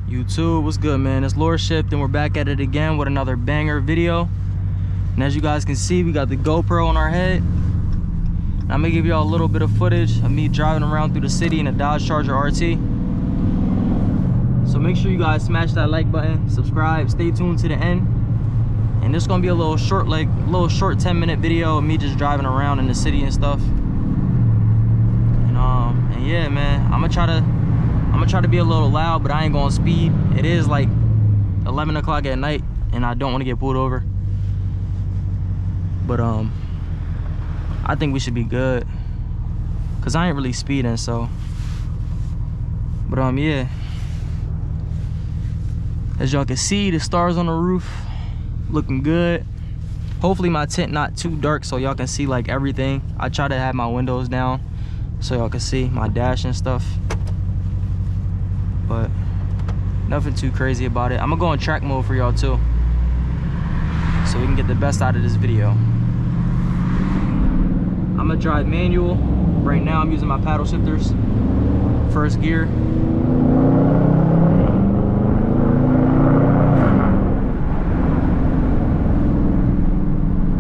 YouTube, what's good, man? It's Lordship, and we're back at it again with another banger video. And as you guys can see, we got the GoPro on our head. And I'm gonna give y'all a little bit of footage of me driving around through the city in a Dodge Charger RT. So make sure you guys smash that like button, subscribe, stay tuned to the end. And this is gonna be a little short 10-minute video of me just driving around in the city and stuff. And yeah, man, I'm gonna try to be a little loud, but I ain't gonna speed. It is like 11 o'clock at night and I don't want to get pulled over. But I think we should be good, cause I ain't really speeding, so. But yeah, as y'all can see, the stars on the roof looking good. Hopefully my tint not too dark so y'all can see like everything. I try to have my windows down so y'all can see my dash and stuff, but nothing too crazy about it. I'm gonna go in track mode for y'all too, so we can get the best out of this video. I'm gonna drive manual. Right now I'm using my paddle shifters, first gear.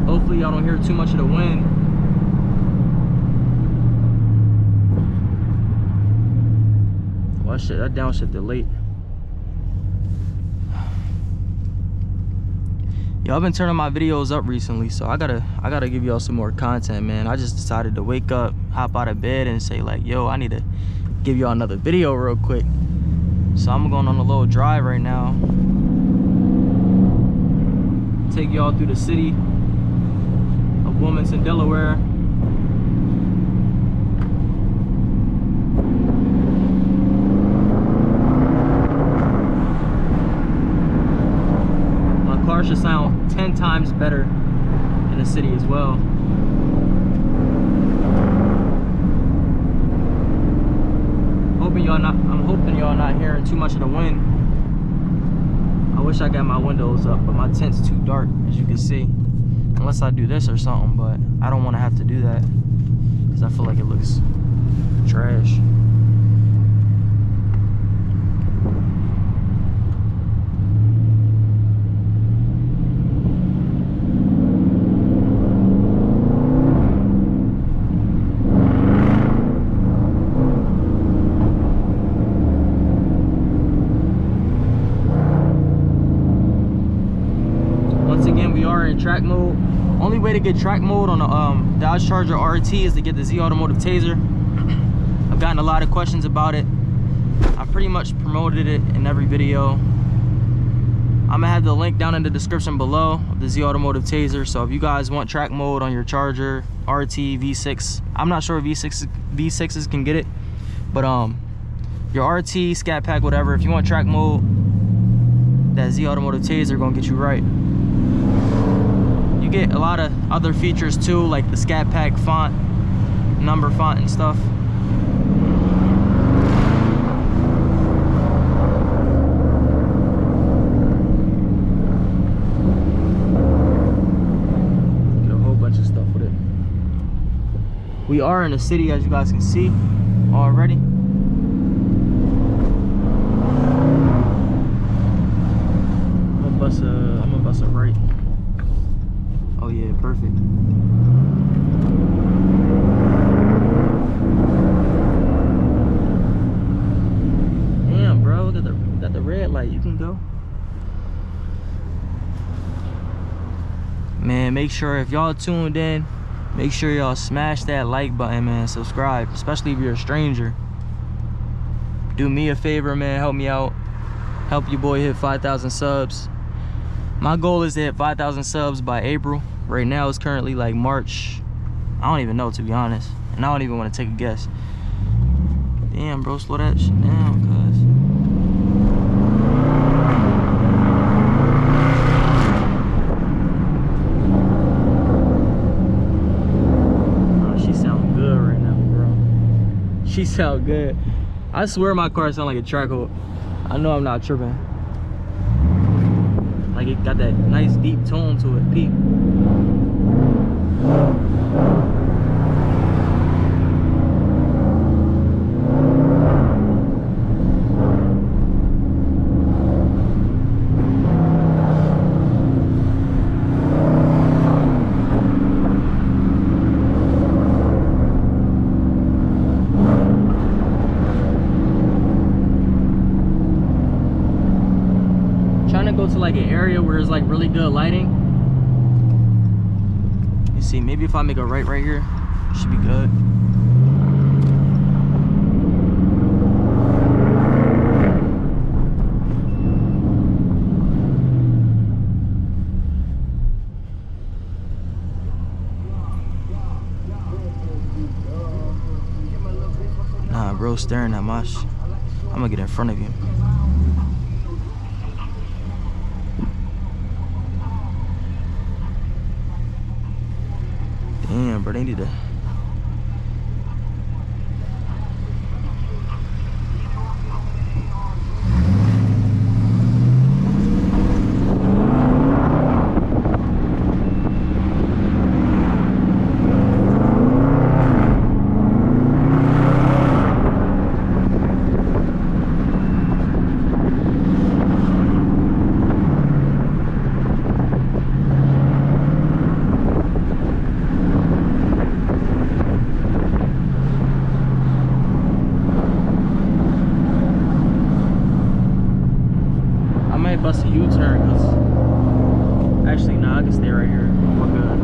Hopefully y'all don't hear too much of the wind. Well, shit, that downshifted late. Yo, I've been turning my videos up recently, so I gotta give y'all some more content, man. I just decided to wake up, hop out of bed, and say like, yo, I need to give y'all another video real quick. So I'm going on a little drive right now. Take y'all through the city of Wilmington, Delaware. My car should sound 10 times better in the city as well. I'm hoping y'all not hearing too much of the wind. I wish I got my windows up, but my tint's too dark, as you can see. Unless I do this or something, but I don't want to have to do that because I feel like it looks trash. Once again, we are in track mode. Only way to get track mode on a Dodge Charger RT is to get the Z Automotive Taser. I've gotten a lot of questions about it. I pretty much promoted it in every video. I'm gonna have the link down in the description below of the Z Automotive Taser. So if you guys want track mode on your Charger RT V6, I'm not sure if V6s can get it, but your RT, Scat Pack, whatever, if you want track mode, that Z Automotive Taser gonna get you right. You get a lot of other features too, like the Scat Pack font, number font and stuff. Get a whole bunch of stuff with it. We are in the city, as you guys can see already. I'm gonna bust a right. Oh yeah, perfect. Damn, bro, got the red light. You can go. Man, make sure if y'all tuned in, make sure y'all smash that like button, man. Subscribe, especially if you're a stranger. Do me a favor, man. Help me out. Help your boy hit 5,000 subs. My goal is to hit 5,000 subs by April. Right now it's currently like March. I don't even know, to be honest. And I don't even want to take a guess. Damn, bro, slow that shit down, cuz. Oh, she sound good right now, bro. She sound good. I swear my car sound like a track hood. I know I'm not tripping. Like it got that nice deep tone to it. Peep. go to like an area where there's like really good lighting. You see, maybe if I make a right here, should be good. Nah, bro, staring at my I'm gonna get in front of you. Damn, bro, they need to. Bust a U-turn because actually nah, I can stay right here. We're good.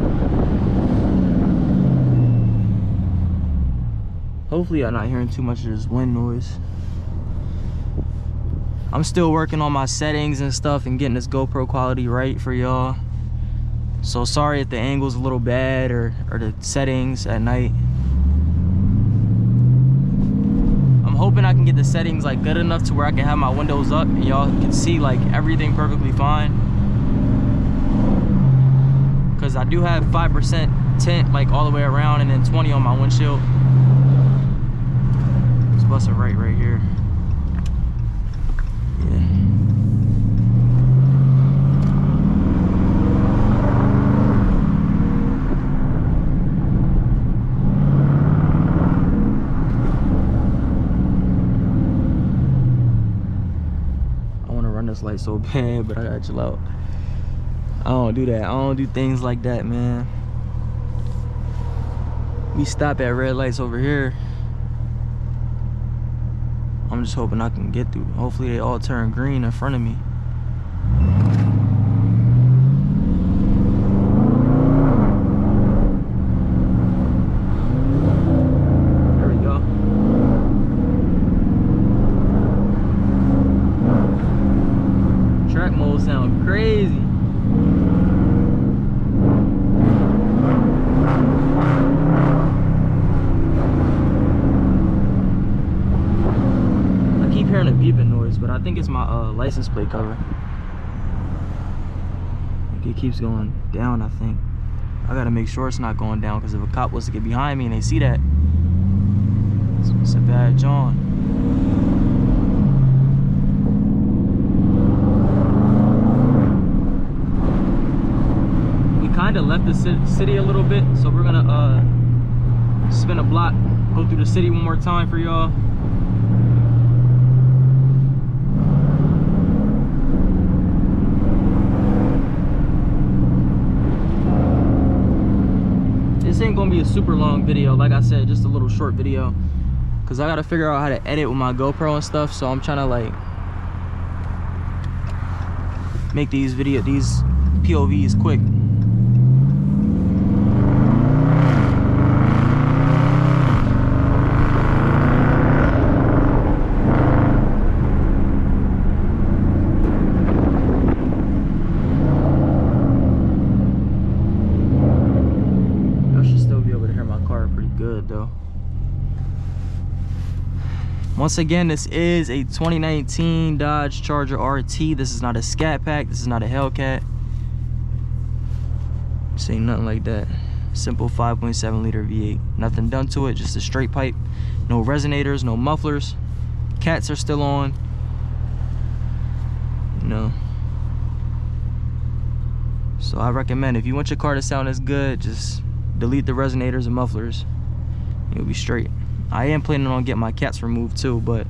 Hopefully I'm not hearing too much of this wind noise. I'm still working on my settings and stuff and getting this GoPro quality right for y'all. So sorry if the angle's a little bad or the settings at night. I'm hoping I can get the settings like good enough to where I can have my windows up and y'all can see like everything perfectly fine. Cause I do have 5% tint like all the way around and then 20 on my windshield. Let's bust it right here. Yeah. This light so bad, but I gotta chill out. I don't do that. I don't do things like that, man. We stop at red lights over here. I'm just hoping I can get through. Hopefully they all turn green in front of me. Sound crazy. I keep hearing a beeping noise, but I think it's my license plate cover. It keeps going down, I think. I gotta make sure it's not going down, because if a cop was to get behind me and they see that, it's a bad John. Kind of left the city a little bit, so we're gonna spin a block, go through the city one more time for y'all. This ain't gonna be a super long video, like I said, just a little short video, because I gotta figure out how to edit with my GoPro and stuff. So I'm trying to like make these POVs quick. Once again, this is a 2019 Dodge Charger RT. This is not a Scat Pack. This is not a Hellcat. This ain't nothing like that. Simple 5.7 liter V8. Nothing done to it, just a straight pipe. No resonators, no mufflers. Cats are still on. No. So I recommend, if you want your car to sound as good, just delete the resonators and mufflers. You'll be straight. I am planning on getting my cats removed too, but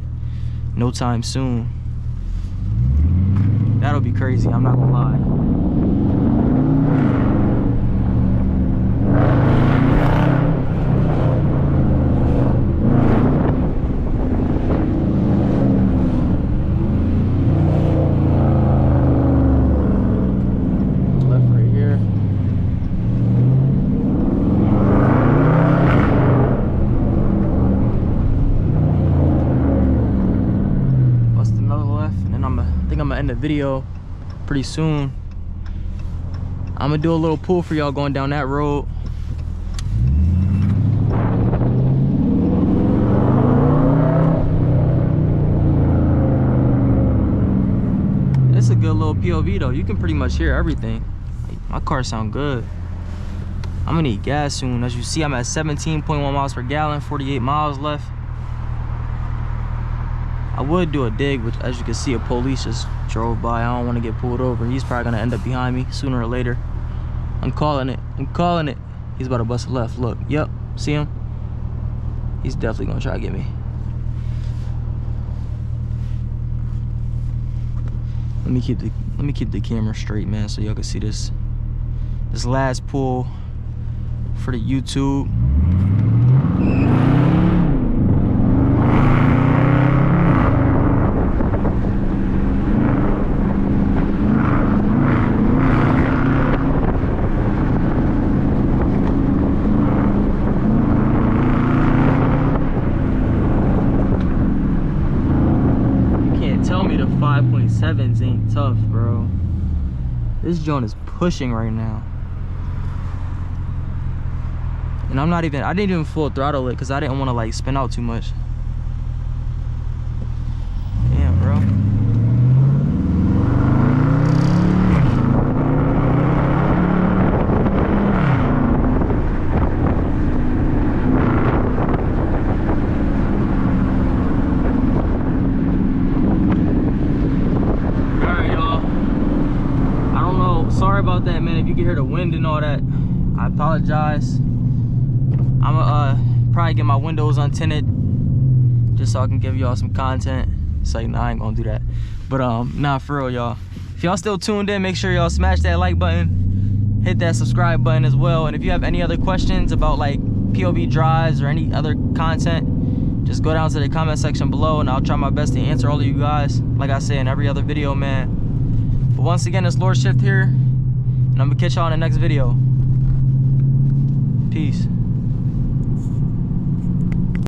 no time soon. That'll be crazy, I'm not gonna lie. I'm gonna end the video pretty soon. I'm gonna do a little pull for y'all going down that road. It's a good little POV though. You can pretty much hear everything. My car sound good. I'm gonna need gas soon. As you see, I'm at 17.1 miles per gallon, 48 miles left. I would do a dig, but as you can see, a police just drove by. I don't want to get pulled over. He's probably gonna end up behind me sooner or later. I'm calling it. I'm calling it. He's about to bust a left. Look. Yep. See him? He's definitely gonna try to get me. Let me keep the camera straight, man, so y'all can see this last pull for the YouTube. Tell me the 5.7s ain't tough, bro. This joint is pushing right now. And I didn't even full throttle it because I didn't want to like spin out too much. Damn, bro. Sorry about that, man. If you can hear the wind and all that, I apologize. I'm gonna probably get my windows untinted just so I can give y'all some content. It's like, nah, I ain't gonna do that. But nah, for real, y'all. If y'all still tuned in, make sure y'all smash that like button, hit that subscribe button as well. And if you have any other questions about like POV drives or any other content, just go down to the comment section below and I'll try my best to answer all of you guys, like I say in every other video, man. But once again, it's Lord Shift here, and I'm gonna catch y'all in the next video. Peace.